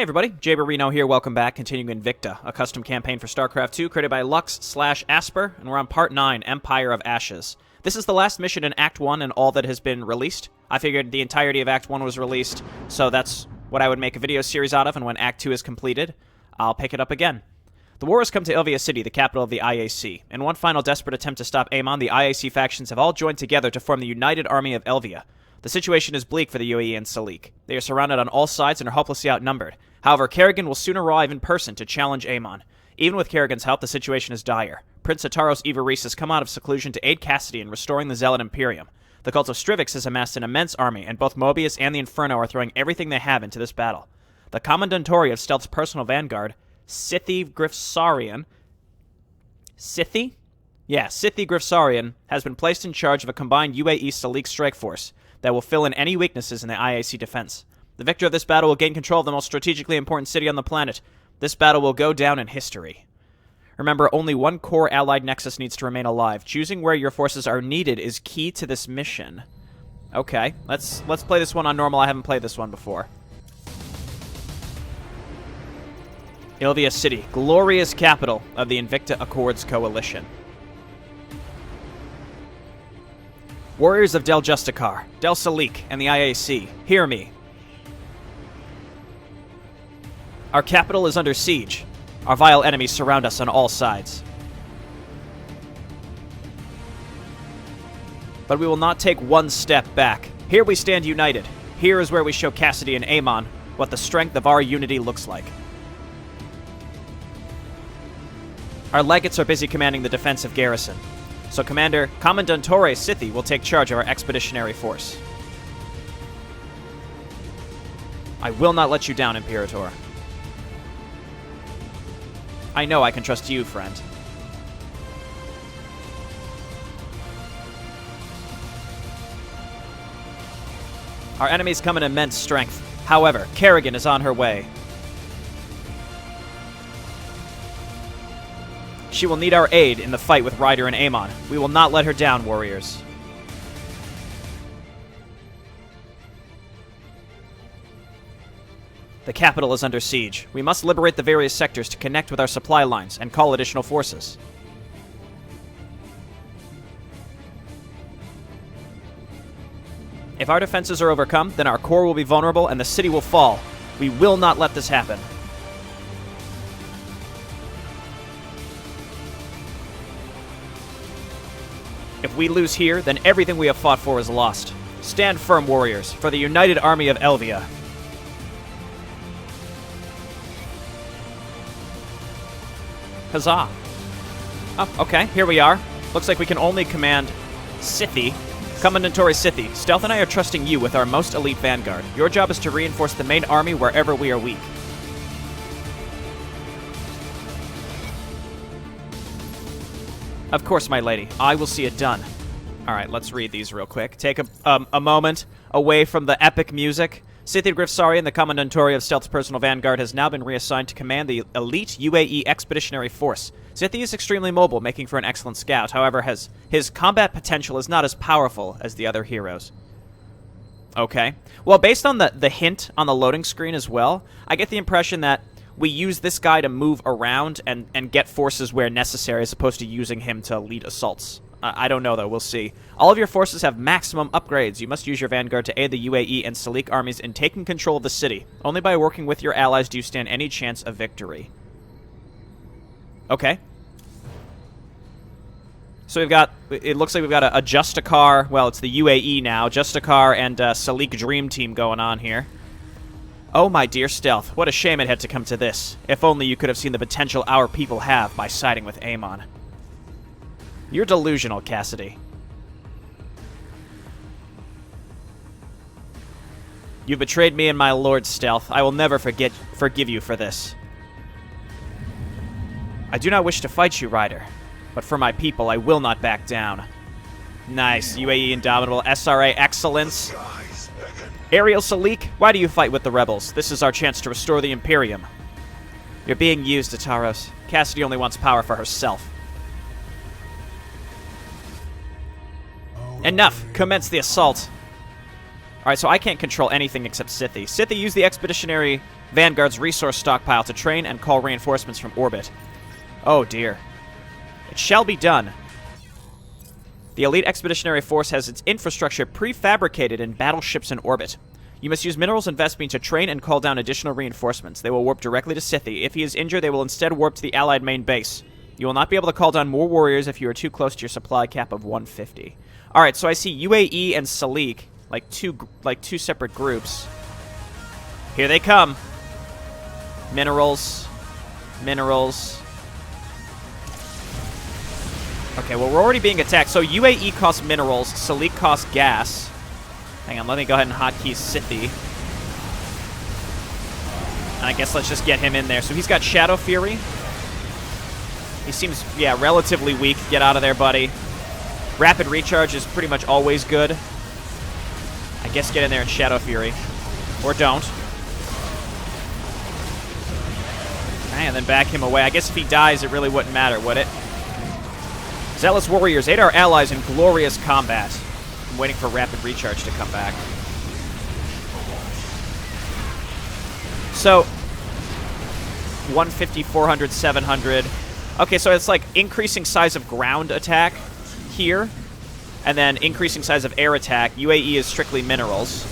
Hey everybody, Jaberino here, welcome back, continuing Invicta, a custom campaign for StarCraft 2 created by Lux/Asper, and we're on Part 9, Empire of Ashes. This is the last mission in Act 1 and all that has been released. I figured the entirety of Act 1 was released, so that's what I would make a video series out of, and when Act 2 is completed, I'll pick it up again. The war has come to Ilvia City, the capital of the IAC. In one final desperate attempt to stop Amon, the IAC factions have all joined together to form the United Army of Elvia. The situation is bleak for the UAE and Salik. They are surrounded on all sides and are hopelessly outnumbered. However, Kerrigan will soon arrive in person to challenge Amon. Even with Kerrigan's help, the situation is dire. Prince Ataros Ivaris has come out of seclusion to aid Cassidy in restoring the Zealot Imperium. The cult of Strivix has amassed an immense army, and both Mobius and the Inferno are throwing everything they have into this battle. The Commandantori of Stealth's personal vanguard, Scythi Grifsarian... Scythi? Yeah, Scythi Grifsarian has been placed in charge of a combined UAE-Salik strike force that will fill in any weaknesses in the IAC defense. The victor of this battle will gain control of the most strategically important city on the planet. This battle will go down in history. Remember, only one core allied nexus needs to remain alive. Choosing where your forces are needed is key to this mission. Okay, let's play this one on normal. I haven't played this one before. Ilvia City, glorious capital of the Invicta Accords Coalition. Warriors of Del Justicar, Del Salik, and the IAC, hear me. Our capital is under siege. Our vile enemies surround us on all sides. But we will not take one step back. Here we stand united. Here is where we show Cassidy and Amon what the strength of our unity looks like. Our legates are busy commanding the defensive garrison, so Commandantore Scythi will take charge of our expeditionary force. I will not let you down, Imperator. I know I can trust you, friend. Our enemies come in immense strength. However, Kerrigan is on her way. She will need our aid in the fight with Ryder and Amon. We will not let her down, warriors. The capital is under siege. We must liberate the various sectors to connect with our supply lines and call additional forces. If our defenses are overcome, then our core will be vulnerable and the city will fall. We will not let this happen. If we lose here, then everything we have fought for is lost. Stand firm, warriors, for the United Army of Elvia. Huzzah. Oh, okay, here we are. Looks like we can only command Scythi. Commandantori Scythi, Stealth and I are trusting you with our most elite vanguard. Your job is to reinforce the main army wherever we are weak. Of course, my lady. I will see it done. Alright, let's read these real quick. Take a moment away from the epic music. Scythi Grifsarian, the Commandantori of Stealth's personal vanguard, has now been reassigned to command the elite UAE expeditionary force. Scythi is extremely mobile, making for an excellent scout. However, his combat potential is not as powerful as the other heroes. Okay. Well, based on the hint on the loading screen as well, I get the impression that we use this guy to move around and get forces where necessary, as opposed to using him to lead assaults. I don't know, though. We'll see. All of your forces have maximum upgrades. You must use your vanguard to aid the UAE and Salik armies in taking control of the city. Only by working with your allies do you stand any chance of victory. Okay. So we've got... It looks like we've got a Justicar... Well, it's the UAE now. Justicar and Salik Dream Team going on here. Oh, my dear Stealth. What a shame it had to come to this. If only you could have seen the potential our people have by siding with Amon. You're delusional, Cassidy. You betrayed me and my lord, Stealth. I will never forgive you for this. I do not wish to fight you, Ryder, but for my people, I will not back down. Nice. UAE Indomitable. SRA Excellence. Ariel Salik, why do you fight with the rebels? This is our chance to restore the Imperium. You're being used, Ataros. Cassidy only wants power for herself. Enough! Commence the assault! Alright, so I can't control anything except Scythy. Scythy, use the Expeditionary Vanguard's resource stockpile to train and call reinforcements from orbit. Oh dear. It shall be done. The elite expeditionary force has its infrastructure prefabricated in battleships in orbit. You must use minerals and Vespene to train and call down additional reinforcements. They will warp directly to Scythy. If he is injured, they will instead warp to the Allied main base. You will not be able to call down more warriors if you are too close to your supply cap of 150. Alright, so I see UAE and Salik, like two separate groups. Here they come. Minerals. Minerals. Okay, well, we're already being attacked. So UAE costs minerals, Salik costs gas. Hang on, let me go ahead and hotkey Scythy. And I guess let's just get him in there. So he's got Shadow Fury. He seems, yeah, relatively weak. Get out of there, buddy. Rapid Recharge is pretty much always good. I guess get in there and Shadow Fury. Or don't. Okay, and then back him away. I guess if he dies, it really wouldn't matter, would it? Zealous Warriors, aid our allies in glorious combat. I'm waiting for Rapid Recharge to come back. So, 150, 400, 700. Okay, so it's like increasing size of ground attack here, and then increasing size of air attack. UAE is strictly minerals.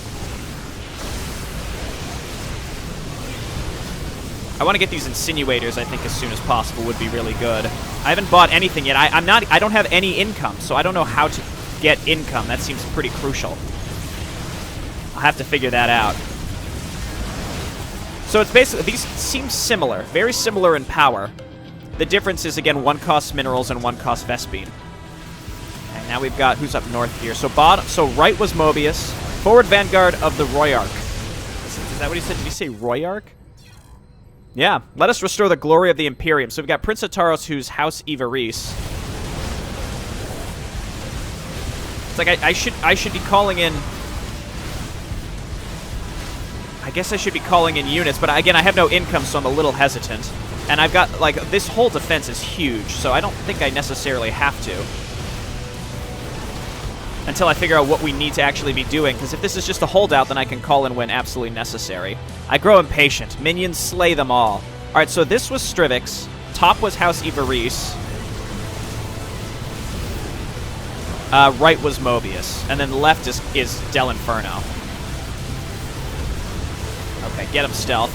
I want to get these insinuators, I think, as soon as possible would be really good. I haven't bought anything yet. I don't have any income, so I don't know how to get income. That seems pretty crucial. I'll have to figure that out. So it's basically, these seem similar, very similar in power. The difference is, again, one costs minerals and one costs Vespene. And now we've got, who's up north here? So right was Mobius, forward vanguard of the Royarch. Is that what he said? Did he say Royarch? Yeah, let us restore the glory of the Imperium. So we've got Prince Ataros, who's House Ivaris. It's like I should be calling in. I guess I should be calling in units, but again, I have no income, so I'm a little hesitant. And I've got, like, this whole defense is huge, so I don't think I necessarily have to. Until I figure out what we need to actually be doing, because if this is just a holdout, then I can call in when absolutely necessary. I grow impatient. Minions slay them all. Alright, so this was Strivix. Top was House Ivaris. Right was Mobius. And then left is Del Inferno. Okay, get him stealth.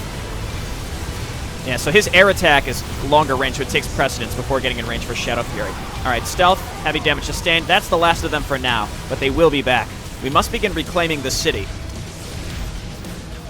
Yeah, so his air attack is longer range, so it takes precedence before getting in range for Shadow Fury. Alright, stealth, heavy damage sustained. That's the last of them for now, but they will be back. We must begin reclaiming the city.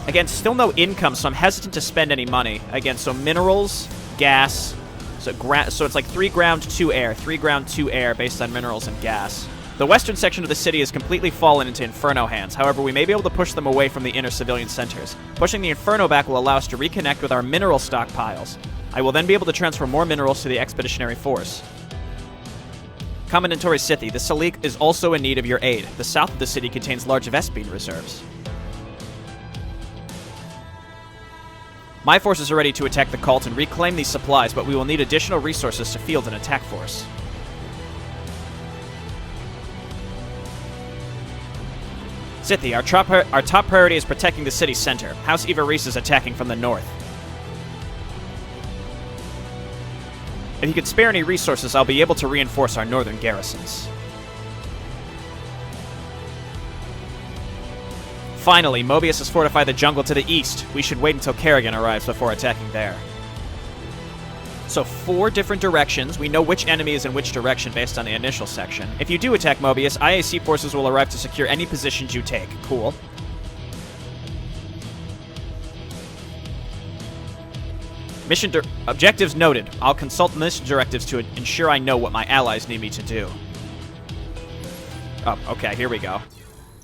Again, still no income, so I'm hesitant to spend any money. Again, so minerals, gas, so it's like 3 ground, 2 air. 3 ground, 2 air based on minerals and gas. The western section of the city has completely fallen into Inferno hands. However, we may be able to push them away from the inner civilian centers. Pushing the Inferno back will allow us to reconnect with our mineral stockpiles. I will then be able to transfer more minerals to the Expeditionary Force. Commandantore Scythy, the Salik is also in need of your aid. The south of the city contains large Vespene reserves. My forces are ready to attack the cult and reclaim these supplies, but we will need additional resources to field an attack force. Scythy, our top priority is protecting the city center. House Ivaris is attacking from the north. If you could spare any resources, I'll be able to reinforce our northern garrisons. Finally, Mobius has fortified the jungle to the east. We should wait until Kerrigan arrives before attacking there. So 4 different directions. We know which enemy is in which direction based on the initial section. If you do attack Mobius, IAC forces will arrive to secure any positions you take. Cool. Objectives noted. I'll consult mission directives to ensure I know what my allies need me to do. Oh, okay, here we go.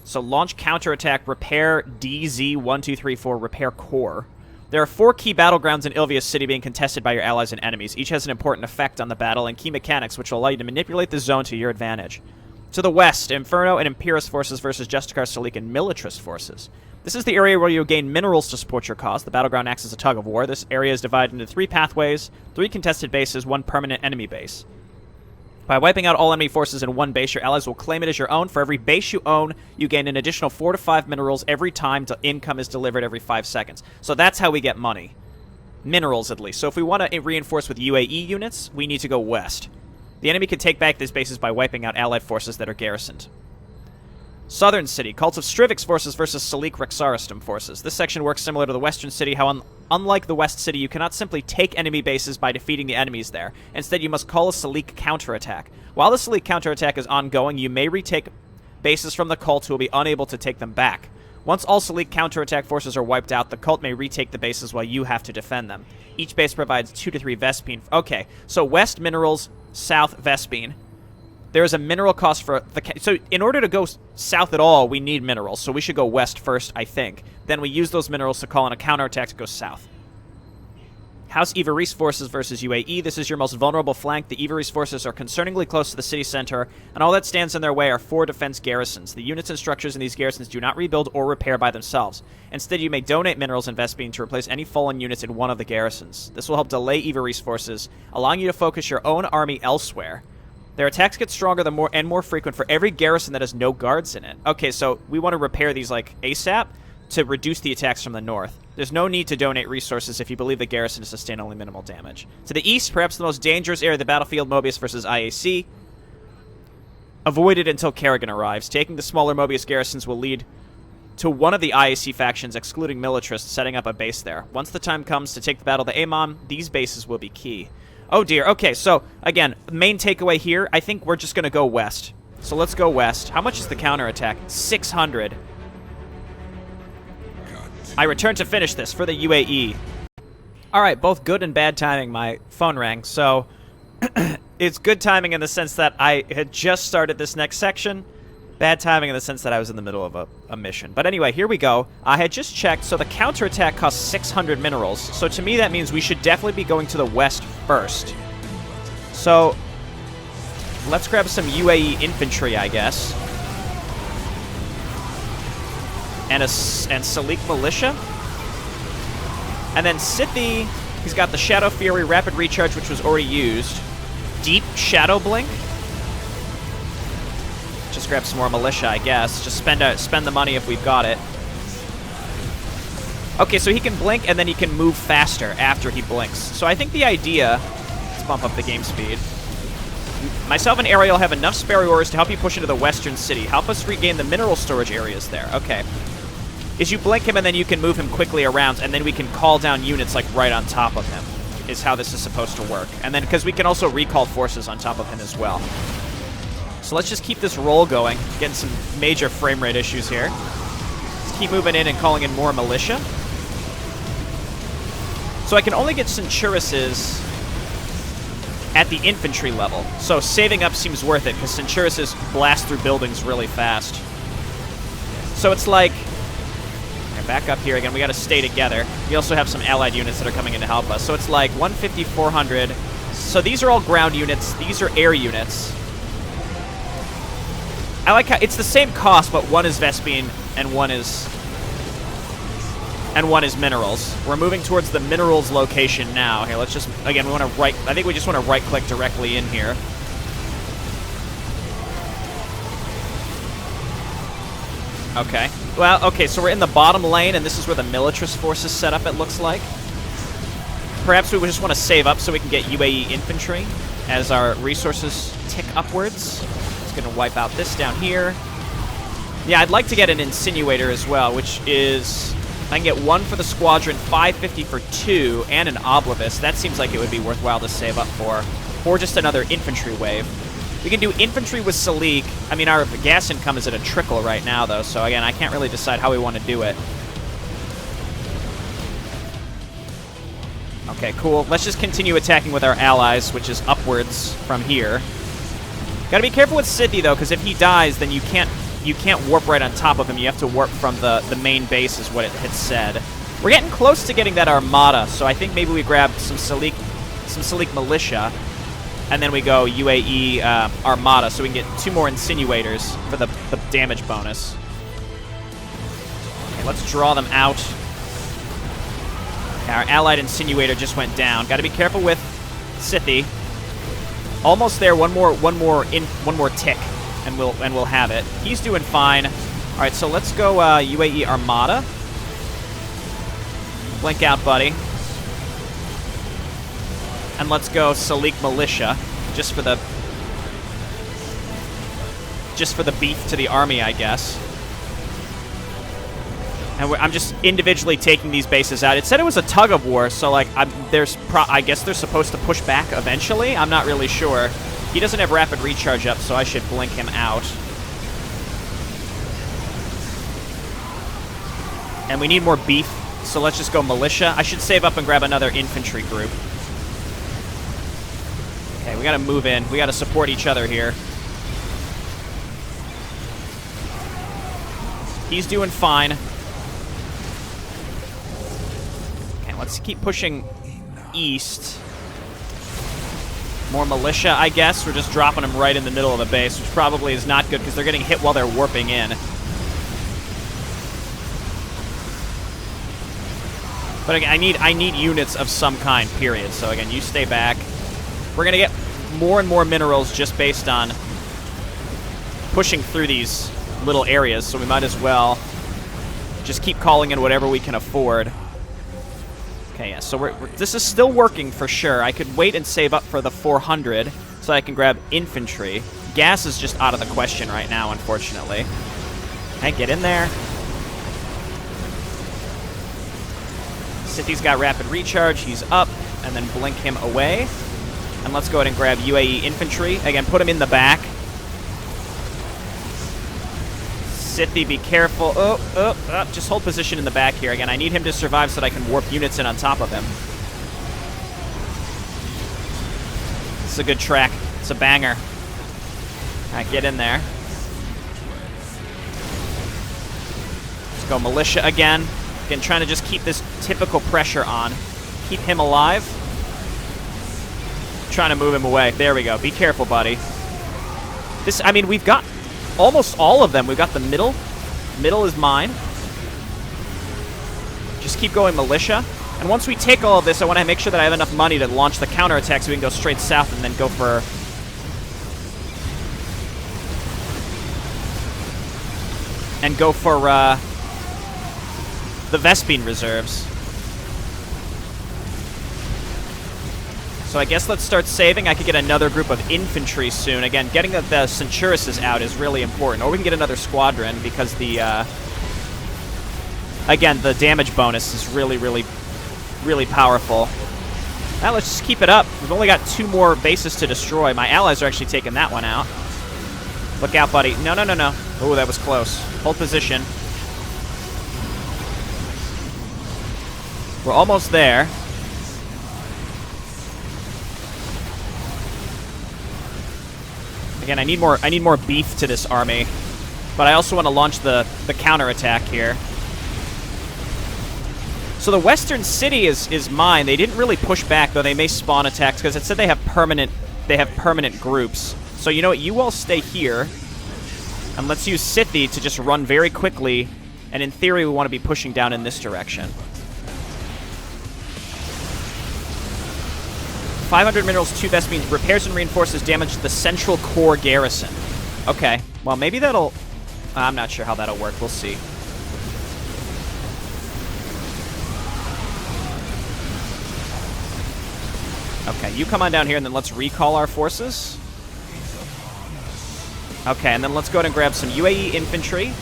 So launch counterattack, repair DZ1234, repair core. There are 4 key battlegrounds in Ilvia's city being contested by your allies and enemies. Each has an important effect on the battle and key mechanics which will allow you to manipulate the zone to your advantage. To the west, Inferno and Imperius forces versus Justicar, Salik, and Militarist forces. This is the area where you'll gain minerals to support your cause. The battleground acts as a tug of war. This area is divided into 3 pathways, 3 contested bases, 1 permanent enemy base. By wiping out all enemy forces in one base, your allies will claim it as your own. For every base you own, you gain an additional 4 to 5 minerals every time income is delivered every 5 seconds. So that's how we get money. Minerals, at least. So if we want to reinforce with UAE units, we need to go west. The enemy can take back these bases by wiping out allied forces that are garrisoned. Southern City. Cult of Strivix forces versus Salik Rexaristum forces. This section works similar to the Western City, how unlike the West City, you cannot simply take enemy bases by defeating the enemies there. Instead, you must call a Salik counterattack. While the Salik counterattack is ongoing, you may retake bases from the cult who will be unable to take them back. Once all Salik counterattack forces are wiped out, the cult may retake the bases while you have to defend them. Each base provides 2 to 3 Vespene. Okay, so West Minerals, South Vespene. There is a mineral cost for the... So in order to go south at all, we need minerals. So we should go west first, I think. Then we use those minerals to call in a counterattack to go south. House Ivaris forces versus UAE. This is your most vulnerable flank. The Ivaris forces are concerningly close to the city center, and all that stands in their way are 4 defense garrisons. The units and structures in these garrisons do not rebuild or repair by themselves. Instead, you may donate minerals and Vespene to replace any fallen units in one of the garrisons. This will help delay Ivaris forces, allowing you to focus your own army elsewhere. Their attacks get stronger and more frequent for every garrison that has no guards in it. Okay, so we want to repair these, like, ASAP to reduce the attacks from the north. There's no need to donate resources if you believe the garrison to sustain only minimal damage. To the east, perhaps the most dangerous area of the battlefield, Mobius versus IAC. Avoid it until Kerrigan arrives. Taking the smaller Mobius garrisons will lead to one of the IAC factions, excluding militarists, setting up a base there. Once the time comes to take the battle to Amon, these bases will be key. Oh dear, okay, so, again, main takeaway here, I think we're just going to go west. So let's go west. How much is the counterattack? 600. I return to finish this for the UAE. Alright, both good and bad timing, my phone rang, so it's good timing in the sense that I had just started this next section. Bad timing in the sense that I was in the middle of a mission. But anyway, here we go. I had just checked, so the counterattack costs 600 minerals. So to me, that means we should definitely be going to the west first. So let's grab some UAE infantry, I guess. And Salik militia. And then Scythy, he's got the Shadow Fury Rapid Recharge, which was already used. Deep Shadow Blink. Just grab some more militia, I guess. Just spend the money if we've got it. Okay, so he can blink, and then he can move faster after he blinks. So I think the idea... Let's bump up the game speed. Myself and Ariel have enough spare ores to help you push into the western city. Help us regain the mineral storage areas there. Okay. Is you blink him, and then you can move him quickly around, and then we can call down units, like, right on top of him, is how this is supposed to work. And then, because we can also recall forces on top of him as well. So let's just keep this roll going. Getting some major frame rate issues here. Let's keep moving in and calling in more militia. So I can only get Centurises at the infantry level. So saving up seems worth it, because Centurises blast through buildings really fast. So it's like... Back up here again. We got to stay together. We also have some allied units that are coming in to help us. So it's like 150, 400. So these are all ground units. These are air units. I like how it's the same cost, but one is Vespene and one is minerals. We're moving towards the minerals location now. Here, let's just again we want to right. I think we just want to right click directly in here. Okay. Well, okay, so we're in the bottom lane, and this is where the militarist force is set up, it looks like. Perhaps we would just want to save up so we can get UAE infantry as our resources tick upwards. It's going to wipe out this down here. Yeah, I'd like to get an insinuator as well, which is... I can get one for the squadron, 550 for 2, and an oblivious. That seems like it would be worthwhile to save up for. Or just another infantry wave. We can do infantry with Salik. I mean, our gas income is at a trickle right now, though, so again, I can't really decide how we want to do it. Okay, cool. Let's just continue attacking with our allies, which is upwards from here. Gotta be careful with Scythy, though, because if he dies, then you can't warp right on top of him. You have to warp from the main base, is what it had said. We're getting close to getting that Armada, so I think maybe we grab some Salik militia. And then we go UAE Armada, so we can get 2 more Insinuators for the damage bonus. Okay, let's draw them out. Okay, our allied Insinuator just went down. Got to be careful with Scythy. Almost there. One more tick, and we'll have it. He's doing fine. All right, so let's go UAE Armada. Blink out, buddy. And let's go Salik Militia, just for the beef to the army, I guess. And I'm just individually taking these bases out. It said it was a tug of war, so like I guess they're supposed to push back eventually. I'm not really sure. He doesn't have rapid recharge up, so I should blink him out. And we need more beef, so let's just go militia. I should save up and grab another infantry group. Okay, we gotta move in. We gotta support each other here. He's doing fine. Let's keep pushing east. More militia, I guess. We're just dropping them right in the middle of the base, which probably is not good because they're getting hit while they're warping in. But again, I need units of some kind, period. So again, you stay back. We're going to get more and more minerals just based on pushing through these little areas, so we might as well just keep calling in whatever we can afford. Okay, yeah, so this is still working for sure. I could wait and save up for the 400 so I can grab infantry. Gas is just out of the question right now, unfortunately. Okay, get in there. Sithi's got rapid recharge. He's up, and then blink him away. And let's go ahead and grab UAE infantry. Again, put him in the back. Sithy, be careful. Just hold position in the back here. Again, I need him to survive so that I can warp units in on top of him. It's a good track. It's a banger. All right, get in there. Let's go militia again. Again, trying to just keep this typical pressure on. Keep him alive. Trying to move him away. There we go. Be careful, buddy. I mean, we've got almost all of them. We've got the middle. Middle is mine. Just keep going militia. And once we take all of this, I want to make sure that I have enough money to launch the counterattack so we can go straight south and then go for... the Vespine reserves. So I guess let's start saving. I could get another group of infantry soon. Again, getting the Centurises out is really important. Or we can get another squadron because the... again, the damage bonus is really, really, really powerful. Now let's just keep it up. We've only got 2 more bases to destroy. My allies are actually taking that one out. Look out, buddy. No, no, no, no. Oh, that was close. Hold position. We're almost there. Again, I need more beef to this army, but I also want to launch the counterattack here. So the western city is mine. They didn't really push back, though they may spawn attacks because it said they have permanent groups. So you know what? You all stay here, and let's use Scythi to just run very quickly. And in theory, we want to be pushing down in this direction. 500 minerals, 2 Vespines, repairs and reinforces damage to the central core garrison. Okay, well maybe that'll... I'm not sure how that'll work. We'll see. Okay, you come on down here and then let's recall our forces. Okay, and then let's go ahead and grab some UAE infantry.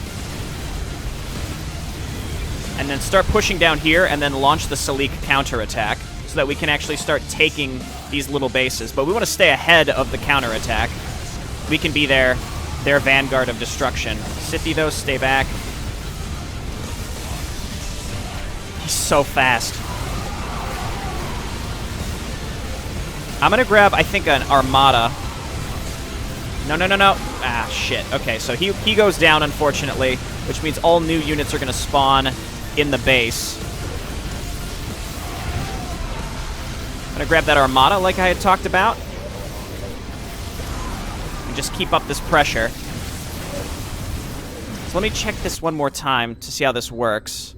And then start pushing down here and then launch the Salik counterattack so that we can actually start taking these little bases. But we want to stay ahead of the counterattack. We can be their vanguard of destruction. Scythi, though, stay back. He's so fast. I'm going to grab, I think, an Armada. No, no, no, no. Ah, shit. Okay, so he goes down, unfortunately, which means all new units are going to spawn in the base. I'm going to grab that Armada like I had talked about. And just keep up this pressure. So let me check this one more time to see how this works.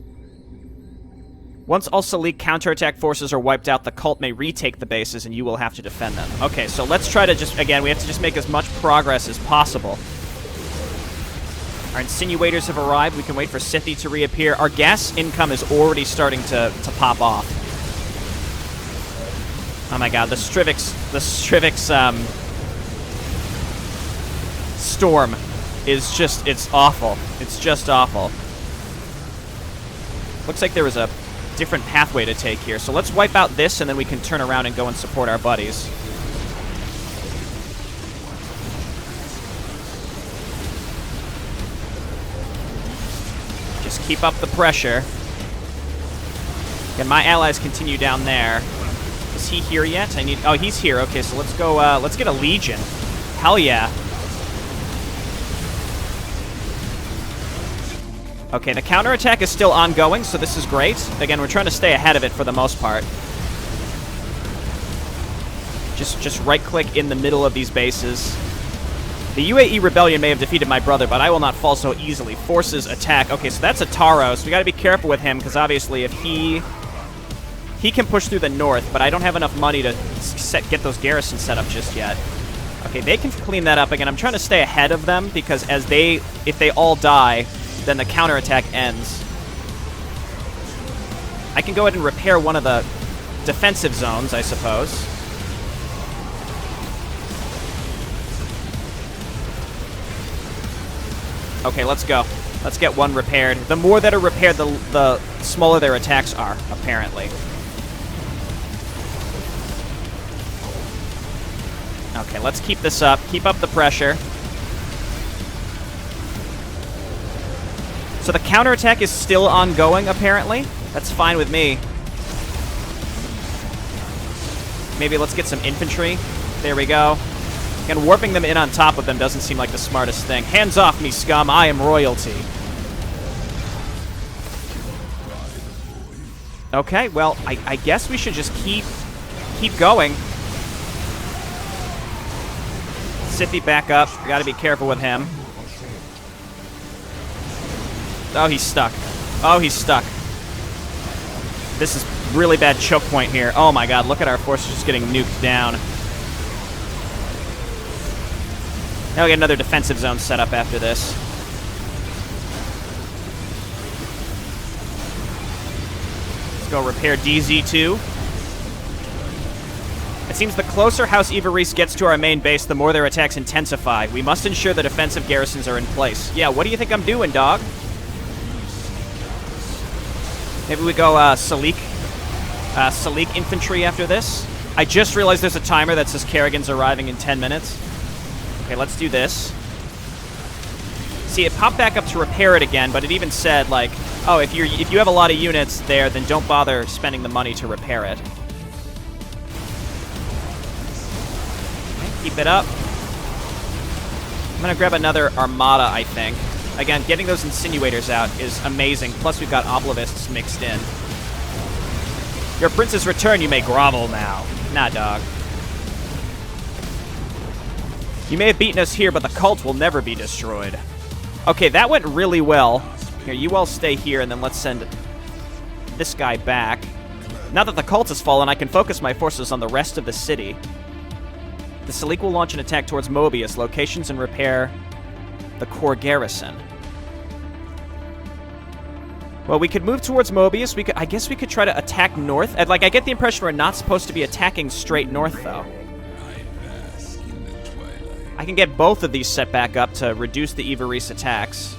Once all Zealot counterattack forces are wiped out, the cult may retake the bases and you will have to defend them. Okay, so let's try to just, again, we have to just make as much progress as possible. Our insinuators have arrived. We can wait for Scythe to reappear. Our gas income is already starting to pop off. Oh my god, the Strivix storm is just, it's awful. It's just awful. Looks like there was a different pathway to take here. So let's wipe out this, and then we can turn around and go and support our buddies. Just keep up the pressure. Again, my allies continue down there. Is he here yet? I need... Oh, he's here. Okay, so let's go... let's get a Legion. Hell yeah. Okay, the counterattack is still ongoing, so this is great. Again, we're trying to stay ahead of it for the most part. Just right-click in the middle of these bases. The UAE Rebellion may have defeated my brother, but I will not fall so easily. Forces attack. Okay, so that's a Taros. We gotta be careful with him, because obviously if he can push through the north, but I don't have enough money to get those garrisons set up just yet. Okay, they can clean that up. Again, I'm trying to stay ahead of them, because if they all die, then the counterattack ends. I can go ahead and repair one of the defensive zones, I suppose. Okay, let's go. Let's get one repaired. The more that are repaired, the smaller their attacks are, apparently. Okay, let's keep this up. Keep up the pressure. So the counterattack is still ongoing, apparently. That's fine with me. Maybe let's get some infantry. There we go. And warping them in on top of them doesn't seem like the smartest thing. Hands off me, scum. I am royalty. Okay, well, I guess we should just keep going. Scythe back up. We gotta be careful with him. Oh, he's stuck. Oh, he's stuck. This is really bad choke point here. Oh my god, look at our forces just getting nuked down. Now we get another defensive zone set up after this. Let's go repair DZ2. It seems the closer House Ivaris gets to our main base, the more their attacks intensify. We must ensure the defensive garrisons are in place. Yeah, what do you think I'm doing, dog? Maybe we go Zealot Infantry after this. I just realized there's a timer that says Kerrigan's arriving in 10 minutes. Okay, let's do this. See, it popped back up to repair it again, but it even said, like, oh, if you have a lot of units there, then don't bother spending the money to repair it. Okay, keep it up. I'm gonna grab another Armada, I think. Again, getting those insinuators out is amazing. Plus, we've got Obelivists mixed in. Your prince's return, you may grovel now. Nah, dog. You may have beaten us here, but the cult will never be destroyed. Okay, that went really well. Here, you all stay here, and then let's send this guy back. Now that the cult has fallen, I can focus my forces on the rest of the city. The Zealot will launch an attack towards Mobius locations and repair the core garrison. Well, we could move towards Mobius. I guess we could try to attack north. I get the impression we're not supposed to be attacking straight north, though. I can get both of these set back up to reduce the Ivaris attacks.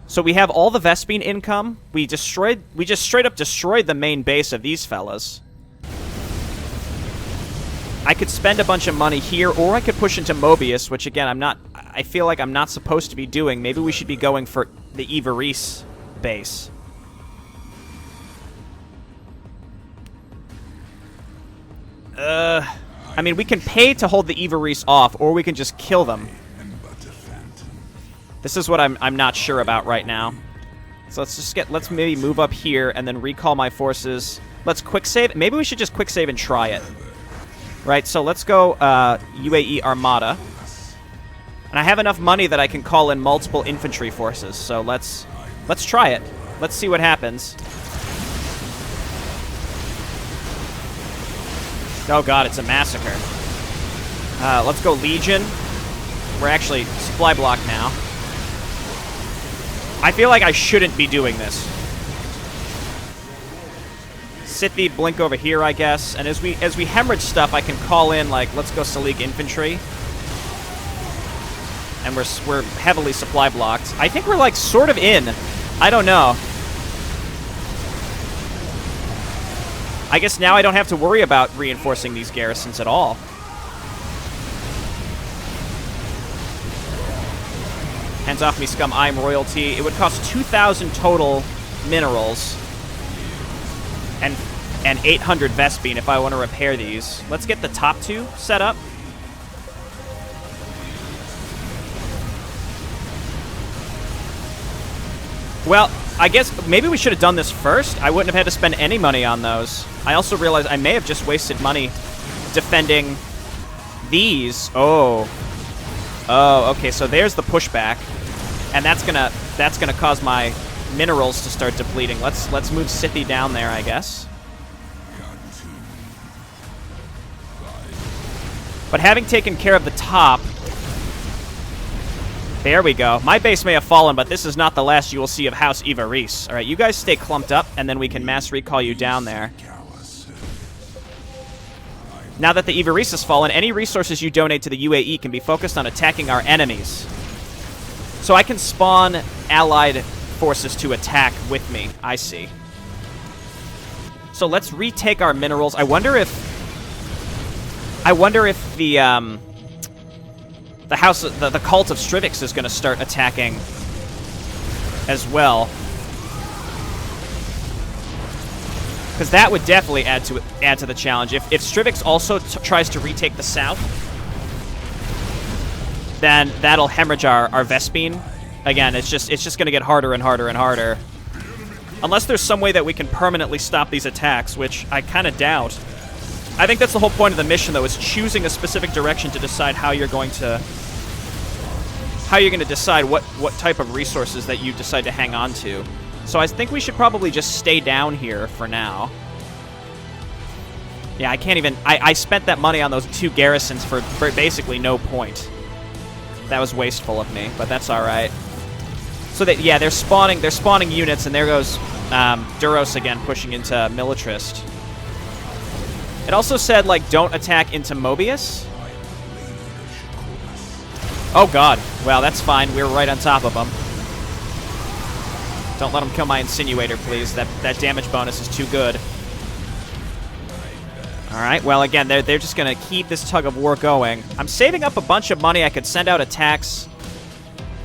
So we have all the Vespene income. We just straight up destroyed the main base of these fellas. I could spend a bunch of money here, or I could push into Mobius, which again, I feel like I'm not supposed to be doing. Maybe we should be going for the Ivaris base. I mean, we can pay to hold the Ivaris off, or we can just kill them. This is what I'm not sure about right now. So let's maybe move up here and then recall my forces. Let's quick save. Maybe we should just quick save and try it. Right, so let's go UAE Armada. And I have enough money that I can call in multiple infantry forces, so let's Let's try it. Let's see what happens. Oh god, it's a massacre. Let's go Legion. We're actually supply block now. I feel like I shouldn't be doing this. Scythe, blink over here, I guess. And as we hemorrhage stuff, I can call in, like, let's go Zealot Infantry. And we're heavily supply blocked. I think we're, like, sort of in. I don't know. I guess now I don't have to worry about reinforcing these garrisons at all. Hands off me, scum. I'm royalty. It would cost 2,000 total minerals and 800 Vespine if I want to repair these. Let's get the top two set up. Well, I guess maybe we should have done this first. I wouldn't have had to spend any money on those. I also realized I may have just wasted money defending these. Oh, okay. So there's the pushback, and that's gonna cause my minerals to start depleting. Let's move Scythe down there, I guess. But having taken care of the top, there we go. My base may have fallen, but this is not the last you will see of House Ivaris. All right, you guys stay clumped up, and then we can mass recall you down there. Now that the Ivaris has fallen, any resources you donate to the UAE can be focused on attacking our enemies. So I can spawn allied forces to attack with me. I see. So let's retake our minerals. I wonder if the house, the cult of Strivix is going to start attacking as well, because that would definitely add to the challenge. If Strivix also tries to retake the south, then that'll hemorrhage our Vespine. Again, it's just going to get harder and harder and harder, unless there's some way that we can permanently stop these attacks, which I kind of doubt. I think that's the whole point of the mission, though, is choosing a specific direction to decide how you're going to decide what type of resources that you decide to hang on to. So I think we should probably just stay down here for now. Yeah, I can't even... I spent that money on those two garrisons for basically no point. That was wasteful of me, but that's all right. So that, yeah, they're spawning units, and there goes Duros again pushing into Militarist. It also said, like, don't attack into Mobius. Oh, God. Well, that's fine. We were right on top of them. Don't let them kill my Insinuator, please. That damage bonus is too good. All right. Well, again, they're just going to keep this tug of war going. I'm saving up a bunch of money. I could send out attacks.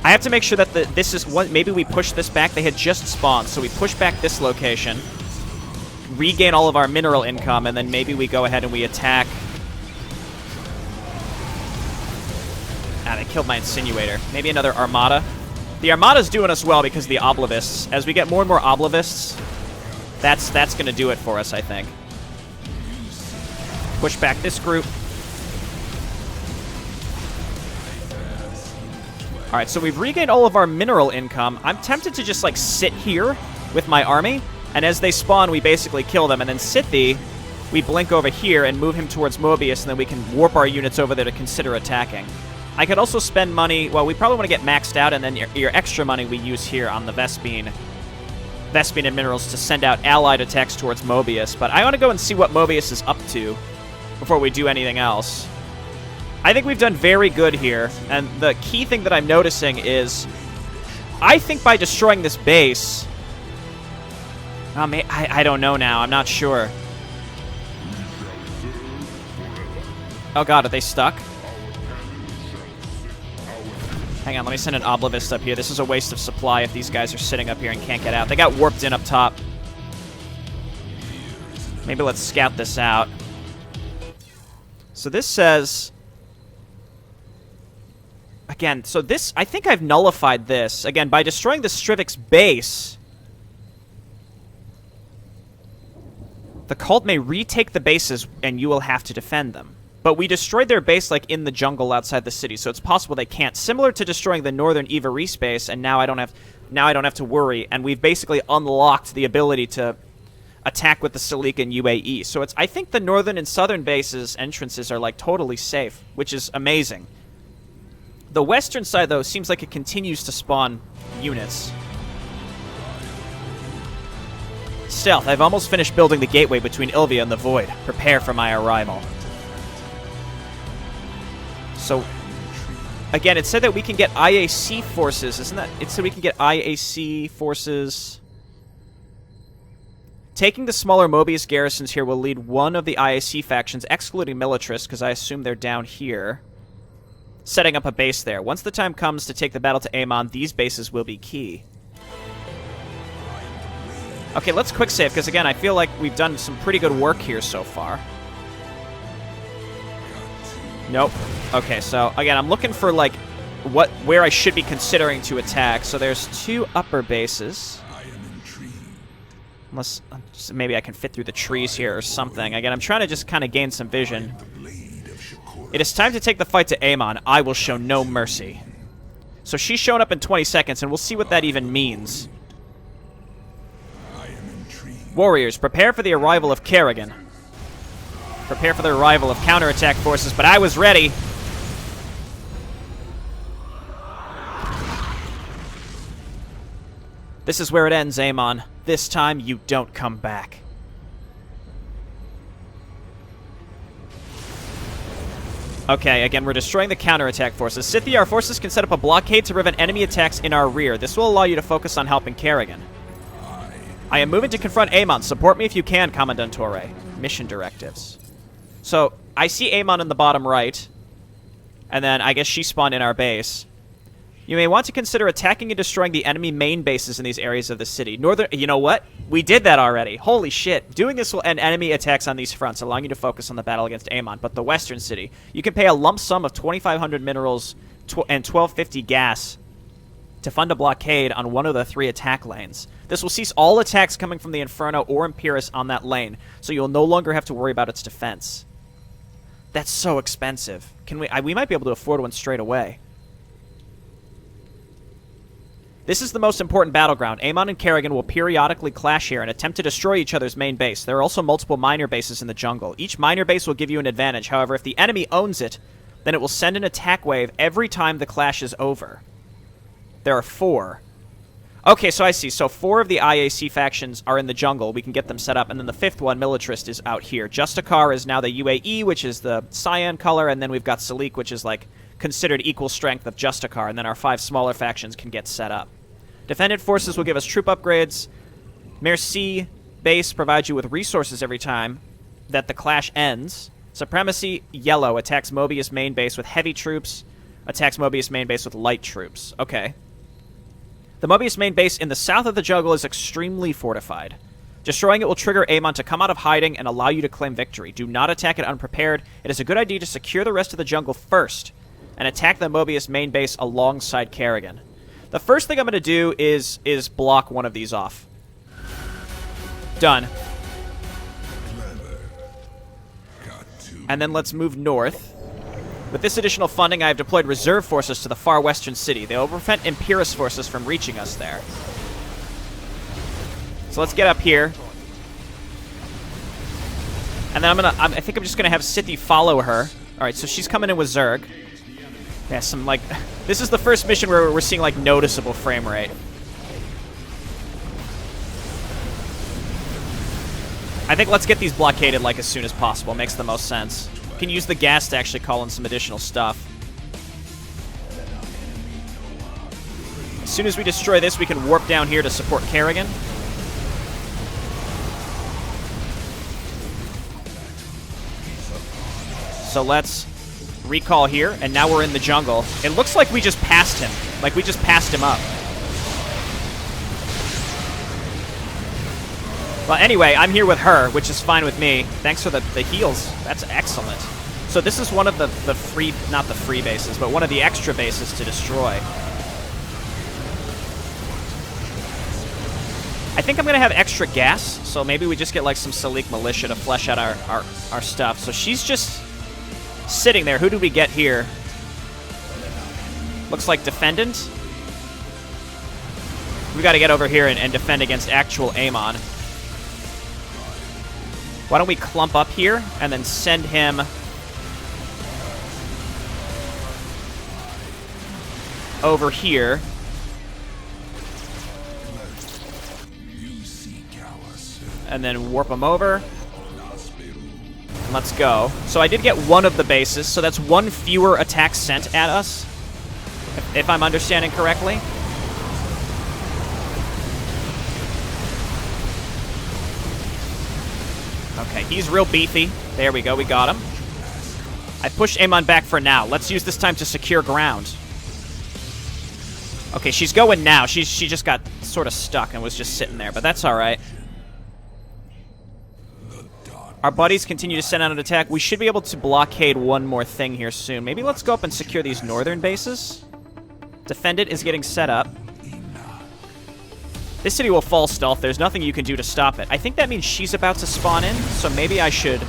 I have to make sure that this is what... Maybe we push this back. They had just spawned, so we push back this location, regain all of our mineral income, and then maybe we go ahead and we attack. Ah, they killed my Insinuator. Maybe another Armada. The Armada's doing us well because of the Oblivists. As we get more and more Oblivists, that's going to do it for us, I think. Push back this group. All right, so we've regained all of our mineral income. I'm tempted to just, like, sit here with my army, and as they spawn, we basically kill them. And then Scythe, we blink over here and move him towards Mobius, and then we can warp our units over there to consider attacking. I could also spend money... Well, we probably want to get maxed out, and then your extra money we use here on the Vespine and minerals to send out allied attacks towards Mobius. But I want to go and see what Mobius is up to before we do anything else. I think we've done very good here, and the key thing that I'm noticing is I think by destroying this base... I don't know now. I'm not sure. Oh, God, are they stuck? Hang on, let me send an Oblivist up here. This is a waste of supply if these guys are sitting up here and can't get out. They got warped in up top. Maybe let's scout this out. So this says... Again, so this... I think I've nullified this. Again, by destroying the Strivix base... The cult may retake the bases, and you will have to defend them. but we destroyed their base, like, in the jungle outside the city, so it's possible they can't. Similar to destroying the northern Eva base, and now I don't have to worry, and we've basically unlocked the ability to attack with the Salik and UAE. So I think the northern and southern bases entrances are, like, totally safe, which is amazing. The western side, though, seems like it continues to spawn units. Stealth. I've almost finished building the gateway between Ilvia and the Void. Prepare for my arrival. So, again, it said that we can get IAC forces, isn't that? It said we can get IAC forces. Taking the smaller Mobius garrisons here will lead one of the IAC factions, excluding Militaris, because I assume they're down here, setting up a base there. Once the time comes to take the battle to Amon, these bases will be key. Okay, let's quick save, because again, I feel like we've done some pretty good work here so far. Nope. Okay, so again, I'm looking for like where I should be considering to attack. So there's 2 upper bases. Unless maybe I can fit through the trees here or something. Again, I'm trying to just kind of gain some vision. It is time to take the fight to Amon. I will show no mercy. So she's shown up in 20 seconds, and we'll see what that even means. Warriors, prepare for the arrival of Kerrigan. Prepare for the arrival of counterattack forces, but I was ready. This is where it ends, Amon. This time, you don't come back. Okay, again, we're destroying the counterattack forces. Scythia, our forces can set up a blockade to prevent enemy attacks in our rear. This will allow you to focus on helping Kerrigan. I am moving to confront Amon. Support me if you can, Commandantore. Mission directives. So, I see Amon in the bottom right. And then, I guess she spawned in our base. You may want to consider attacking and destroying the enemy main bases in these areas of the city. You know what? We did that already. Holy shit. Doing this will end enemy attacks on these fronts, allowing you to focus on the battle against Amon. But the western city, you can pay a lump sum of 2,500 minerals and 1,250 gas to fund a blockade on one of the 3 attack lanes. This will cease all attacks coming from the Inferno or Imperius on that lane, so you'll no longer have to worry about its defense. That's so expensive. We might be able to afford one straight away. This is the most important battleground. Amon and Kerrigan will periodically clash here and attempt to destroy each other's main base. There are also multiple minor bases in the jungle. Each minor base will give you an advantage. However, if the enemy owns it, then it will send an attack wave every time the clash is over. There are 4. Okay, so I see. So 4 of the IAC factions are in the jungle. We can get them set up. And then the 5th one, Militarist, is out here. Justicar is now the UAE, which is the cyan color. And then we've got Salik, which is like considered equal strength of Justicar. And then our 5 smaller factions can get set up. Defended forces will give us troop upgrades. Merci base provides you with resources every time that the clash ends. Supremacy, yellow, attacks Mobius main base with heavy troops. Attacks Mobius main base with light troops. Okay. The Mobius main base in the south of the jungle is extremely fortified. Destroying it will trigger Amon to come out of hiding and allow you to claim victory. Do not attack it unprepared. It is a good idea to secure the rest of the jungle first and attack the Mobius main base alongside Kerrigan. The first thing I'm going to do is block one of these off. Done. And then let's move north. With this additional funding, I have deployed reserve forces to the far western city. They will prevent Imperius forces from reaching us there. So let's get up here. And then I think I'm just going to have Scythia follow her. Alright, so she's coming in with Zerg. Yeah, some, like... This is the first mission where we're seeing, like, noticeable frame rate. I think let's get these blockaded, like, as soon as possible. Makes the most sense. We can use the gas to actually call in some additional stuff. As soon as we destroy this, we can warp down here to support Kerrigan. So let's recall here, and now we're in the jungle. It looks like we just passed him. Like, we just passed him up. Well, anyway, I'm here with her, which is fine with me. Thanks for the heals. That's excellent. So this is one of the free, not the free bases, but one of the extra bases to destroy. I think I'm going to have extra gas, so maybe we just get, like, some Salik militia to flesh out our stuff. So she's just... sitting there. Who do we get here? Looks like Defendant. We got to get over here and defend against actual Amon. Why don't we clump up here and then send him over here. And then warp him over. And let's go. So I did get one of the bases, so that's one fewer attack sent at us, if I'm understanding correctly. Okay, he's real beefy. There we go, we got him. I pushed Amon back for now. Let's use this time to secure ground. Okay, she's going now. She just got sort of stuck and was just sitting there, but that's all right. Our buddies continue to send out an attack. We should be able to blockade one more thing here soon. Maybe let's go up and secure these northern bases. Defendant is getting set up. This city will fall stealth. There's nothing you can do to stop it. I think that means she's about to spawn in, so maybe I should...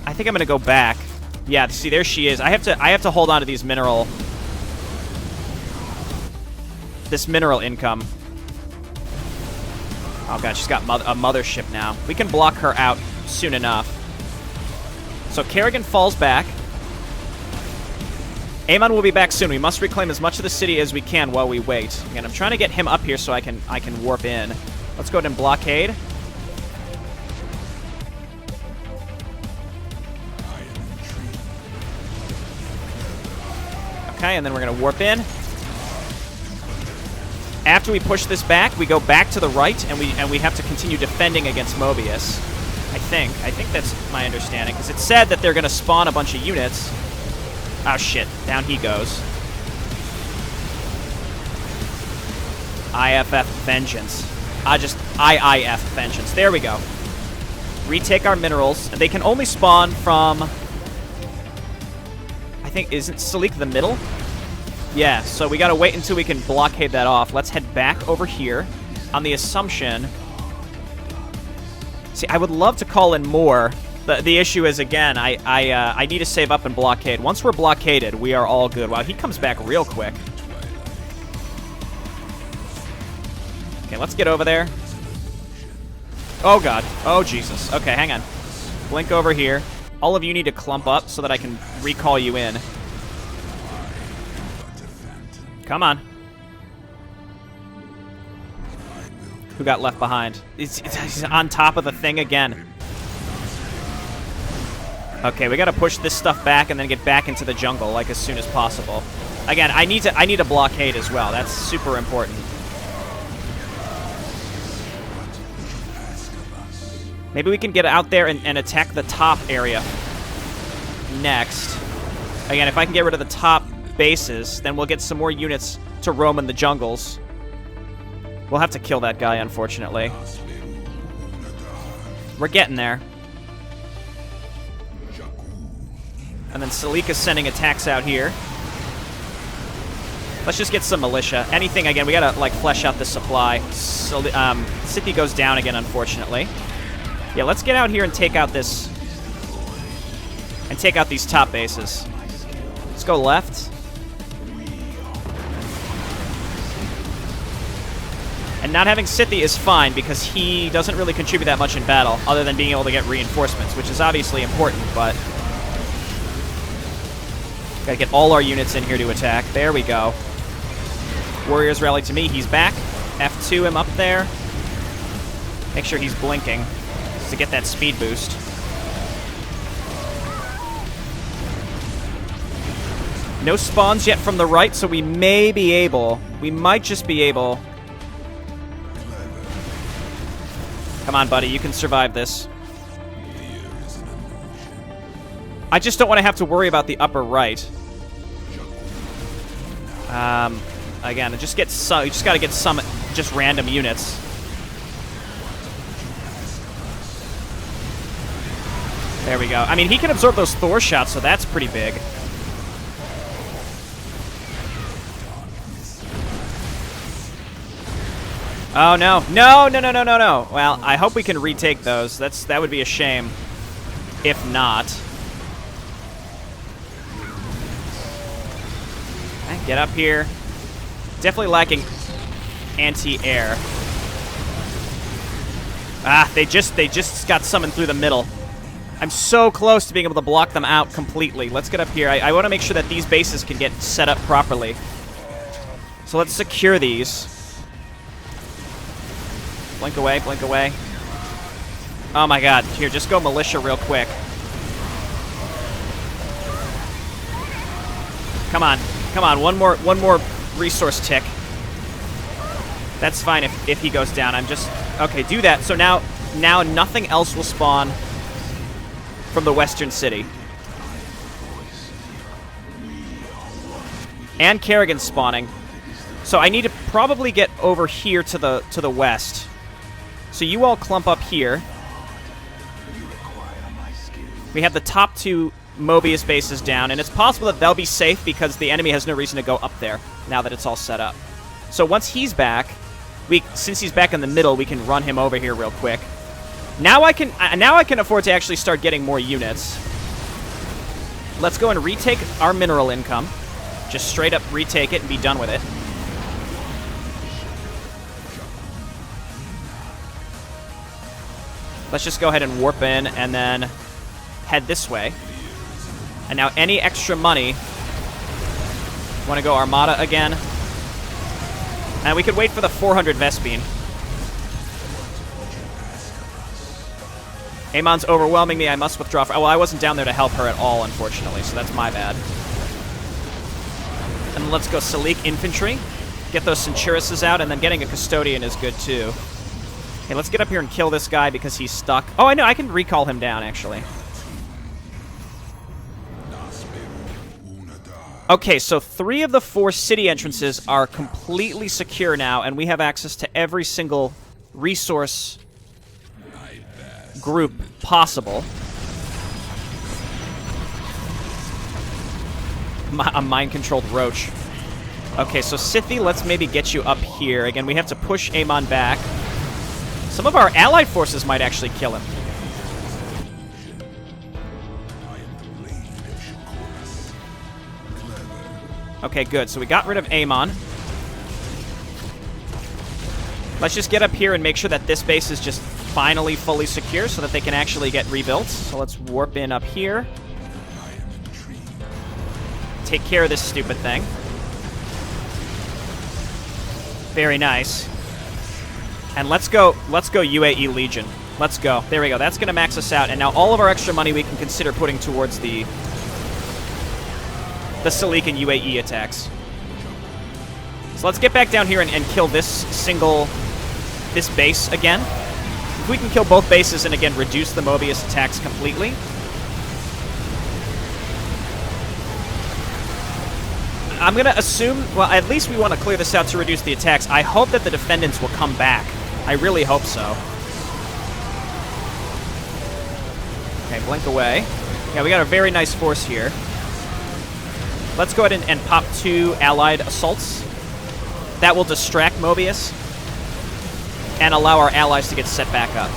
I think I'm going to go back. Yeah, see, there she is. I have to hold on to these mineral... This mineral income. Oh god, she's got a mothership now. We can block her out soon enough. So Kerrigan falls back. Amon will be back soon. We must reclaim as much of the city as we can while we wait. Again, I'm trying to get him up here so I can warp in. Let's go ahead and blockade. Okay, and then we're gonna warp in. After we push this back, we go back to the right, and we have to continue defending against Mobius. I think that's my understanding, because it said that they're gonna spawn a bunch of units. Oh shit! Down he goes. IFF Vengeance. IIF Vengeance. There we go. Retake our minerals. They can only spawn from... I think, isn't Salik the middle? Yeah, so we gotta wait until we can blockade that off. Let's head back over here on the assumption... See, I would love to call in more. The issue is, again, I need to save up and blockade. Once we're blockaded, we are all good. Wow, he comes back real quick. Okay, let's get over there. Oh, God. Oh, Jesus. Okay, hang on. Blink over here. All of you need to clump up so that I can recall you in. Come on. Who got left behind? He's on top of the thing again. Okay, we gotta push this stuff back and then get back into the jungle like as soon as possible. Again, I need a blockade as well. That's super important. Maybe we can get out there and attack the top area next. Again, if I can get rid of the top bases, then we'll get some more units to roam in the jungles. We'll have to kill that guy, unfortunately. We're getting there. And then Salika's sending attacks out here. Let's just get some militia. Anything, again, we gotta, like, flesh out the supply. So, City goes down again, unfortunately. Yeah, let's get out here and take out this... And take out these top bases. Let's go left. And not having Scythy is fine, because he doesn't really contribute that much in battle, other than being able to get reinforcements, which is obviously important, but... Gotta get all our units in here to attack. There we go. Warriors rally to me. He's back. F2 him up there. Make sure he's blinking to get that speed boost. No spawns yet from the right, so we may be able... We might just be able... Come on, buddy. You can survive this. I just don't want to have to worry about the upper right. Again, just get some. You just got to get some just random units. There we go. I mean, he can absorb those Thor shots, so that's pretty big. Oh no! No! No! No! No! No! No! Well, I hope we can retake those. That would be a shame. if not. Okay, get up here. Definitely lacking anti-air. Ah, they just got summoned through the middle. I'm so close to being able to block them out completely. Let's get up here. I want to make sure that these bases can get set up properly. So let's secure these. Blink away, blink away. Oh my god. Here, just go militia real quick. Come on. Come on. One more resource tick. That's fine if he goes down. I'm just... Okay, do that. So now nothing else will spawn from the western city. And Kerrigan's spawning. So I need to probably get over here to the west. So you all clump up here. We have the top two Mobius bases down, and it's possible that they'll be safe because the enemy has no reason to go up there now that it's all set up. So once he's back, since he's back in the middle, we can run him over here real quick. Now I can afford to actually start getting more units. Let's go and retake our mineral income. Just straight up retake it and be done with it. Let's just go ahead and warp in and then head this way. And now any extra money... Want to go Armada again? And we could wait for the 400 Vespene. Amon's overwhelming me. I must withdraw. Well, I wasn't down there to help her at all, unfortunately, so that's my bad. And let's go Zealot Infantry. Get those Centurises out, and then getting a Custodian is good, too. Okay, let's get up here and kill this guy because he's stuck. Oh, I know. I can recall him down, actually. Okay, so 3 of the 4 city entrances are completely secure now, and we have access to every single resource group possible. A mind-controlled roach. Okay, so Scythy, let's maybe get you up here. Again, we have to push Amon back. Some of our allied forces might actually kill him. Okay, good. So we got rid of Amon. Let's just get up here and make sure that this base is just finally fully secure so that they can actually get rebuilt. So let's warp in up here. Take care of this stupid thing. Very nice. And let's go UAE Legion. Let's go. There we go. That's going to max us out. And now all of our extra money we can consider putting towards the Salik and UAE attacks. So let's get back down here and kill this base again. If we can kill both bases and again reduce the Mobius attacks completely. I'm going to assume, well, at least we want to clear this out to reduce the attacks. I hope that the defendants will come back. I really hope so. Okay, blink away. Yeah, we got a very nice force here. Let's go ahead and pop 2 allied assaults. That will distract Mobius and allow our allies to get set back up.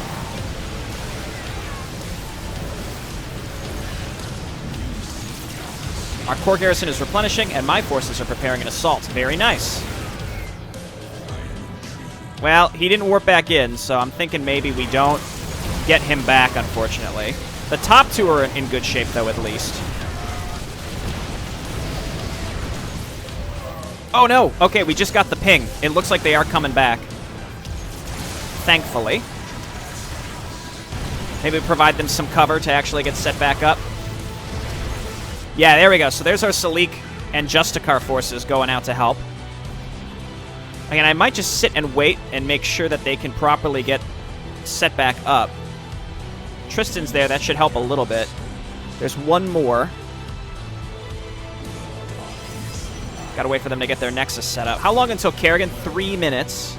Our core garrison is replenishing, and my forces are preparing an assault. Very nice. Well, he didn't warp back in, so I'm thinking maybe we don't get him back, unfortunately. The top 2 are in good shape, though, at least. Oh, no! Okay, we just got the ping. It looks like they are coming back. Thankfully. Maybe provide them some cover to actually get set back up. Yeah, there we go. So there's our Salik and Justicar forces going out to help. Again, I might just sit and wait and make sure that they can properly get set back up. Tristan's there. That should help a little bit. There's one more. Gotta wait for them to get their Nexus set up. How long until Kerrigan? 3 minutes.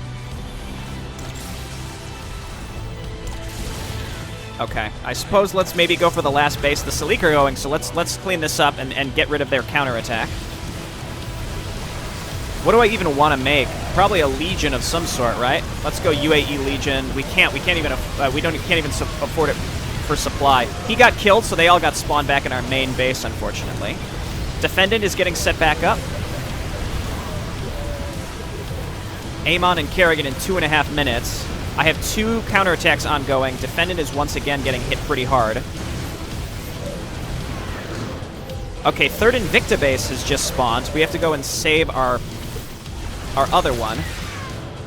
Okay, I suppose let's maybe go for the last base. The Salik are going, so let's clean this up and get rid of their counterattack. What do I even want to make? Probably a Legion of some sort, right? Let's go UAE Legion. We can't even afford it for supply. He got killed, so they all got spawned back in our main base, unfortunately. Defendant is getting set back up. Amon and Kerrigan in 2.5 minutes. I have 2 counterattacks ongoing. Defendant is once again getting hit pretty hard. Okay, 3rd Invicta base has just spawned. We have to go and save our other one.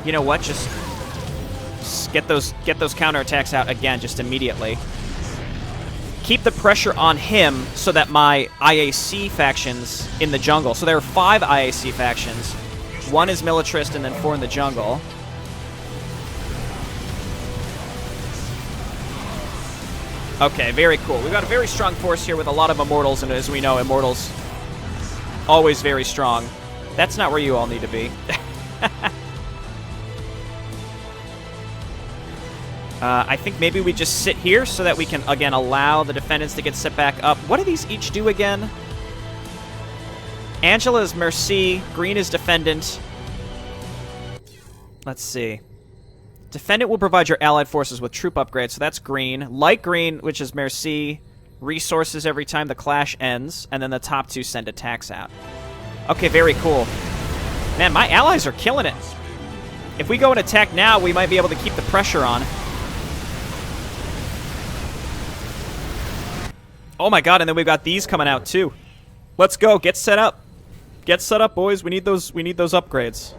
You know what? Just get those counterattacks out again just immediately. Keep the pressure on him so that my IAC factions in the jungle. So there are 5 IAC factions. 1 is militarist and then 4 in the jungle. Okay, very cool. We've got a very strong force here with a lot of Immortals, and as we know, Immortals always very strong. That's not where you all need to be. I think maybe we just sit here so that we can, again, allow the defendants to get set back up. What do these each do again? Angela is Mercy. Green is Defendant. Let's see. Defendant will provide your allied forces with troop upgrades, so that's green. Light green, which is Mercy, resources every time the clash ends, and then the top 2 send attacks out. Okay, very cool. Man, my allies are killing it. If we go and attack now, we might be able to keep the pressure on. Oh my god, and then we've got these coming out too. Let's go, get set up. Get set up, boys. We need those upgrades.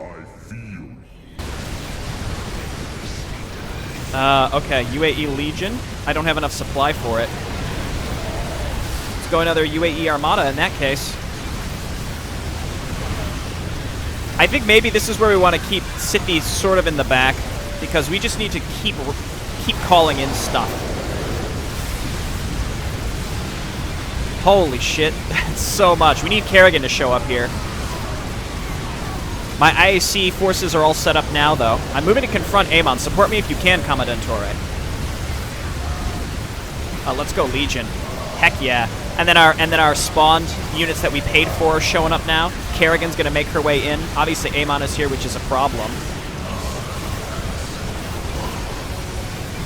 Okay, UAE Legion. I don't have enough supply for it. Let's go another UAE Armada in that case. I think maybe this is where we want to keep Scythe sort of in the back, because we just need to keep calling in stuff. Holy shit, that's so much. We need Kerrigan to show up here. My IAC forces are all set up now, though. I'm moving to confront Amon. Support me if you can, Commandantore. Let's go Legion. Heck yeah. And then our spawned units that we paid for are showing up now. Kerrigan's gonna make her way in. Obviously Amon is here, which is a problem.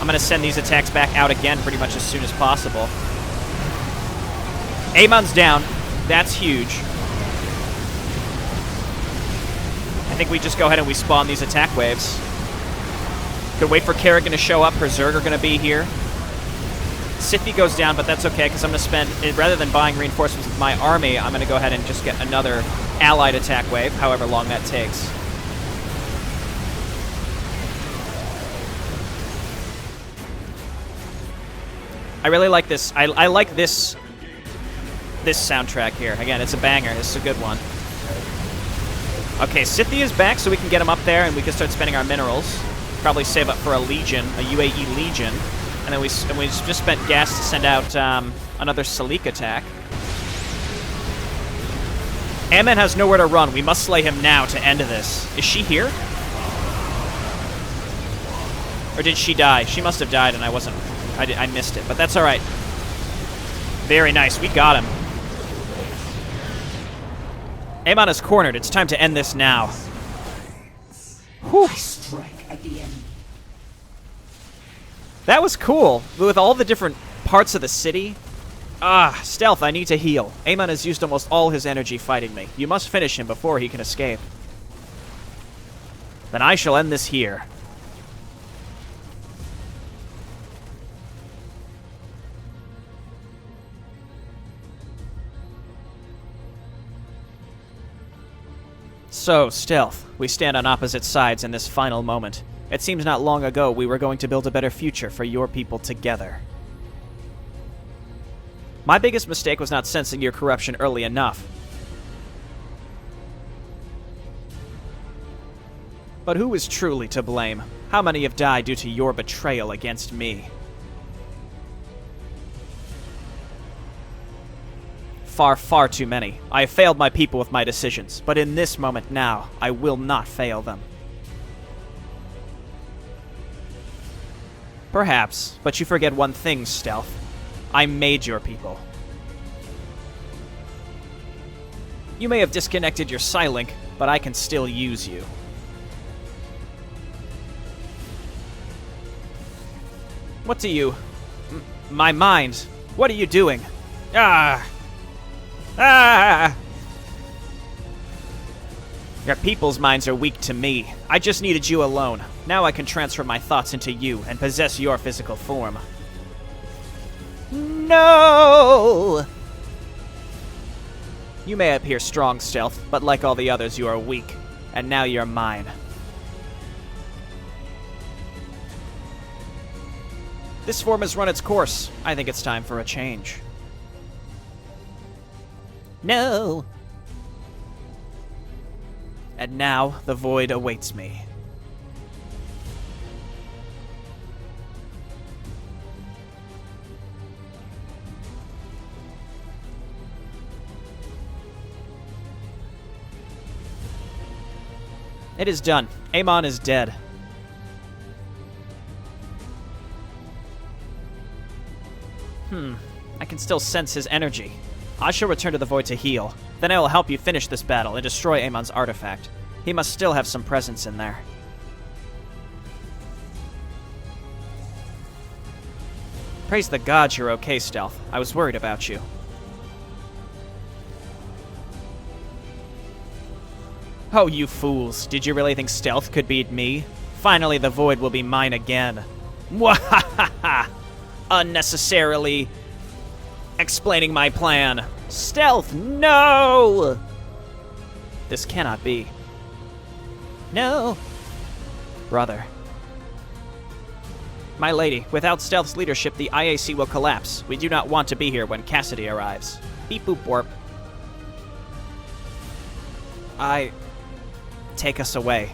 I'm gonna send these attacks back out again pretty much as soon as possible. Amon's down. That's huge. I think we just go ahead and we spawn these attack waves. Could wait for Kerrigan to show up. Her Zerg are going to be here. Scythe goes down, but that's okay, because I'm going to spend, rather than buying reinforcements with my army, I'm going to go ahead and just get another allied attack wave, however long that takes. I really like this. I like this soundtrack here. Again, it's a banger. This is a good one. Okay, Scythe is back, so we can get him up there, and we can start spending our minerals. Probably save up for a Legion, a UAE Legion. And then we just spent gas to send out another Salik attack. Amon has nowhere to run. We must slay him now to end this. Is she here? Or did she die? She must have died, and I missed it, but that's all right. Very nice. We got him. Amon is cornered. It's time to end this now. Whew. That was cool. With all the different parts of the city. Stealth, I need to heal. Amon has used almost all his energy fighting me. You must finish him before he can escape. Then I shall end this here. So, Stealth, we stand on opposite sides in this final moment. It seems not long ago we were going to build a better future for your people together. My biggest mistake was not sensing your corruption early enough. But who is truly to blame? How many have died due to your betrayal against me? Far, far too many. I have failed my people with my decisions, but in this moment now, I will not fail them. Perhaps, but you forget one thing, Stealth. I made your people. You may have disconnected your Psylink, but I can still use you. What do you... My mind. What are you doing? Ah! Ah! Your people's minds are weak to me. I just needed you alone. Now I can transfer my thoughts into you and possess your physical form. No! You may appear strong, Stealth, but like all the others, you are weak. And now you're mine. This form has run its course. I think it's time for a change. No! And now, the void awaits me. It is done. Amon is dead. I can still sense his energy. I shall return to the void to heal. Then I will help you finish this battle and destroy Amon's artifact. He must still have some presence in there. Praise the gods you're okay, Stealth. I was worried about you. Oh, you fools. Did you really think Stealth could beat me? Finally, the void will be mine again. Mwahaha! Unnecessarily explaining my plan. Stealth, no! This cannot be. No. Brother. My lady, without Stealth's leadership, the IAC will collapse. We do not want to be here when Cassidy arrives. Beep boop warp. Take us away.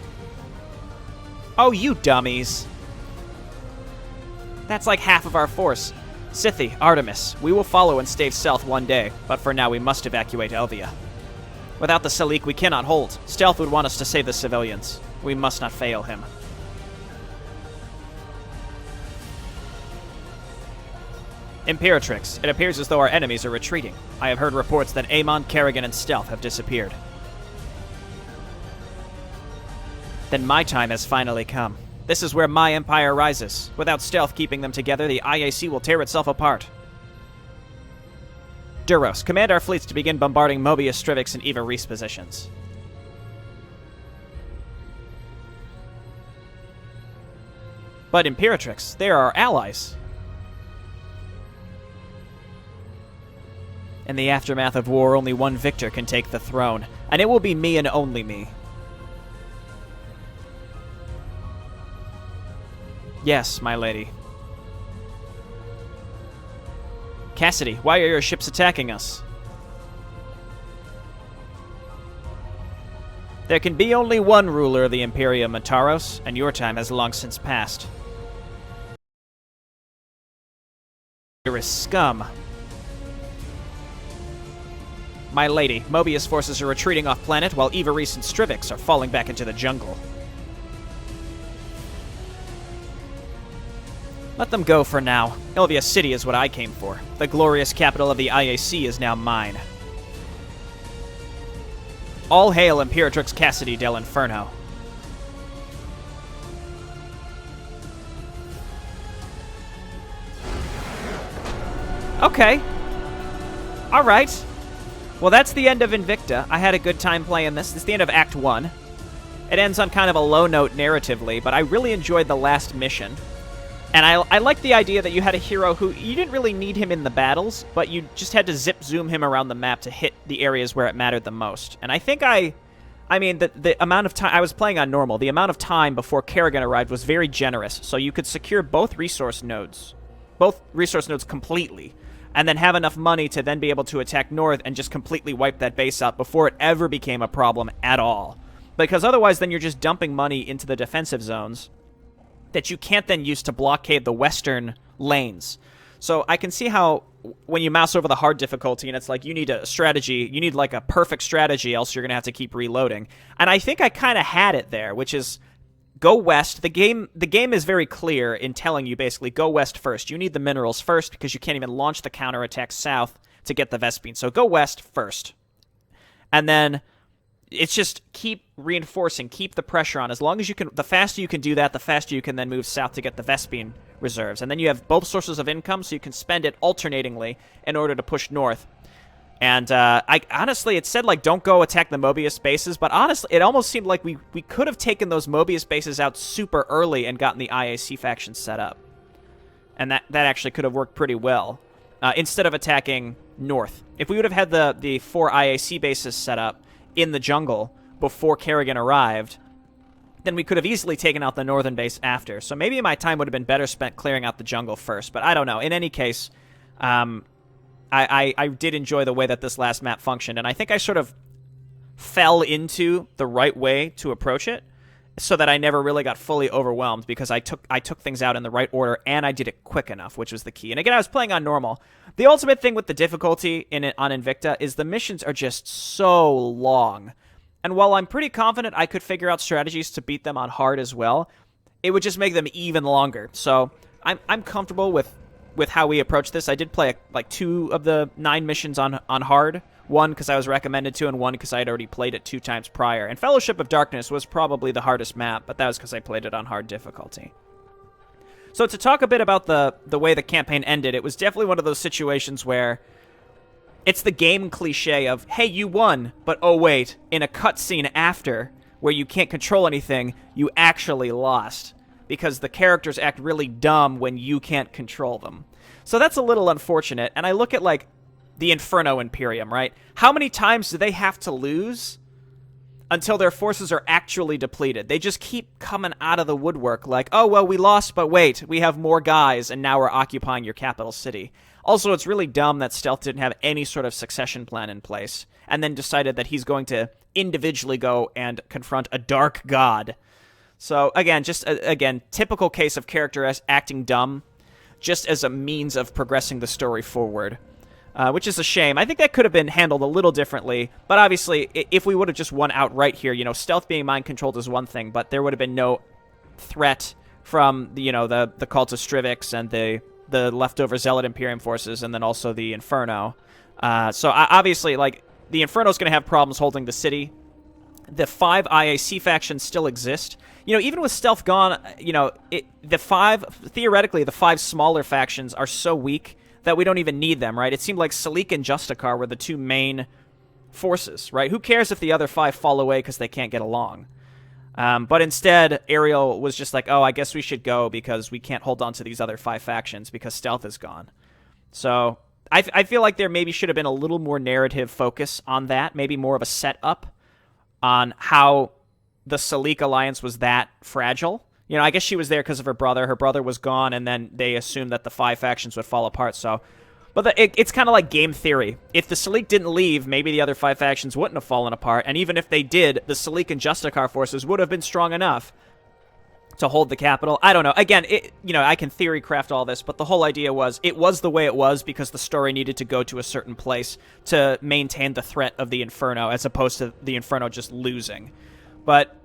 Oh, you dummies. That's like half of our force. Scythi, Artemis, we will follow and stave Stealth one day, but for now we must evacuate Elvia. Without the Salik, we cannot hold. Stealth would want us to save the civilians. We must not fail him. Imperatrix, it appears as though our enemies are retreating. I have heard reports that Amon, Kerrigan, and Stealth have disappeared. Then my time has finally come. This is where my empire rises. Without Stealth keeping them together, the IAC will tear itself apart. Duros, command our fleets to begin bombarding Mobius, Strivix, and Eva Reese positions. But Imperatrix, they are our allies. In the aftermath of war, only one victor can take the throne, and it will be me and only me. Yes, my lady. Cassidy, why are your ships attacking us? There can be only one ruler of the Imperium, Mataros, and your time has long since passed. You're a scum. My lady, Mobius forces are retreating off planet while Eva Reese and Strivix are falling back into the jungle. Let them go for now. Elvia City is what I came for. The glorious capital of the IAC is now mine. All hail Imperatrix Cassidy del Inferno. Okay. Alright. Well, that's the end of Invicta. I had a good time playing this. This is the end of Act 1. It ends on kind of a low note narratively, but I really enjoyed the last mission. And I like the idea that you had a hero who, you didn't really need him in the battles, but you just had to zip-zoom him around the map to hit the areas where it mattered the most. And I think I mean, the amount of time, I was playing on normal, the amount of time before Kerrigan arrived was very generous, so you could secure both resource nodes completely, and then have enough money to then be able to attack north and just completely wipe that base out before it ever became a problem at all. Because otherwise then you're just dumping money into the defensive zones that you can't then use to blockade the western lanes. So I can see how when you mouse over the hard difficulty and it's like you need a strategy, you need like a perfect strategy, else you're going to have to keep reloading. And I think I kind of had it there, which is go west. The game is very clear in telling you basically go west first. You need the minerals first because you can't even launch the counterattack south to get the Vespine. So go west first. And then it's just keep reinforcing, keep the pressure on. As long as you can, the faster you can do that, the faster you can then move south to get the Vespene reserves. And then you have both sources of income, so you can spend it alternatingly in order to push north. And honestly, it said, like, don't go attack the Mobius bases, but honestly, it almost seemed like we could have taken those Mobius bases out super early and gotten the IAC faction set up. And that actually could have worked pretty well, instead of attacking north. If we would have had the 4 IAC bases set up in the jungle before Kerrigan arrived, then we could have easily taken out the northern base after. So maybe my time would have been better spent clearing out the jungle first, but I don't know. In any case, I did enjoy the way that this last map functioned, and I think I sort of fell into the right way to approach it so that I never really got fully overwhelmed, because I took things out in the right order, and I did it quick enough, which was the key. And again, I was playing on normal. The ultimate thing with the difficulty on Invicta is the missions are just so long. And while I'm pretty confident I could figure out strategies to beat them on hard as well, it would just make them even longer. So I'm comfortable with how we approach this. I did play like 2 of the 9 missions on hard. 1 because I was recommended to, and 1 because I had already played it 2 times prior. And Fellowship of Darkness was probably the hardest map, but that was because I played it on hard difficulty. So to talk a bit about the way the campaign ended, it was definitely one of those situations where it's the game cliche of, hey, you won, but oh wait, in a cutscene after, where you can't control anything, you actually lost, because the characters act really dumb when you can't control them. So that's a little unfortunate, and I look at, like, the Inferno Imperium, right? How many times do they have to lose until their forces are actually depleted? They just keep coming out of the woodwork like, oh, well, we lost, but wait, we have more guys, and now we're occupying your capital city. Also, it's really dumb that Stealth didn't have any sort of succession plan in place, and then decided that he's going to individually go and confront a dark god. So, again, typical case of character acting dumb, just as a means of progressing the story forward. Which is a shame. I think that could have been handled a little differently, but obviously, if we would have just won outright here, Stealth being mind-controlled is one thing, but there would have been no threat from, the Cult of Strivix and the leftover Zealot Imperium forces, and then also the Inferno. So obviously, like, the Inferno's going to have problems holding the city. The 5 IAC factions still exist. Even with Stealth gone, theoretically, the 5 smaller factions are so weak that we don't even need them, right? It seemed like Salik and Justicar were the 2 main forces, right? Who cares if the other 5 fall away because they can't get along? But instead, Ariel was just like, oh, I guess we should go because we can't hold on to these other 5 factions because Stealth is gone. So I feel like there maybe should have been a little more narrative focus on that, maybe more of a setup on how the Salik alliance was that fragile. I guess she was there because of her brother. Her brother was gone, and then they assumed that the 5 factions would fall apart. So, but it's kind of like game theory. If the Salik didn't leave, maybe the other 5 factions wouldn't have fallen apart. And even if they did, the Salik and Justicar forces would have been strong enough to hold the capital. I don't know. Again, I can theory craft all this, but the whole idea was it was the way it was because the story needed to go to a certain place to maintain the threat of the Inferno, as opposed to the Inferno just losing. But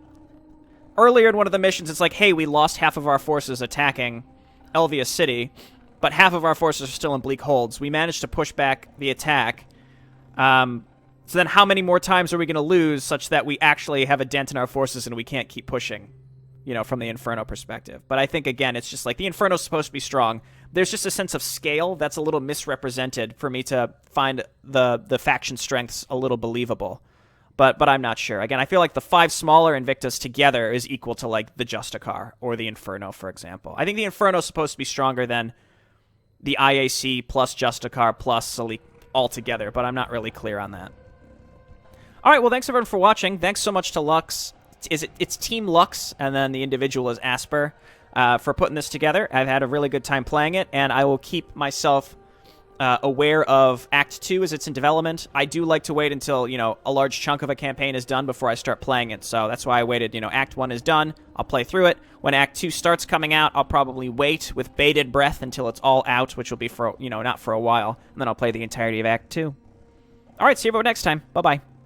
earlier in one of the missions, it's like, hey, we lost half of our forces attacking Elvia City, but half of our forces are still in Bleak Holds. We managed to push back the attack. So then how many more times are we going to lose such that we actually have a dent in our forces and we can't keep pushing, from the Inferno perspective? But I think, again, it's just like the Inferno's supposed to be strong. There's just a sense of scale that's a little misrepresented for me to find the faction strengths a little believable. But I'm not sure. Again, I feel like the 5 smaller Invictas together is equal to, like, the Justicar or the Inferno, for example. I think the Inferno is supposed to be stronger than the IAC plus Justicar plus Salik altogether, but I'm not really clear on that. All right, well, thanks, everyone, for watching. Thanks so much to Lux. It's Team Lux, and then the individual is Asper, for putting this together. I've had a really good time playing it, and I will keep myself aware of Act 2 as it's in development. I do like to wait until, a large chunk of a campaign is done before I start playing it, so that's why I waited. Act 1 is done, I'll play through it. When Act 2 starts coming out, I'll probably wait with bated breath until it's all out, which will be for, not for a while, and then I'll play the entirety of Act 2. Alright, see you everyone next time. Bye-bye.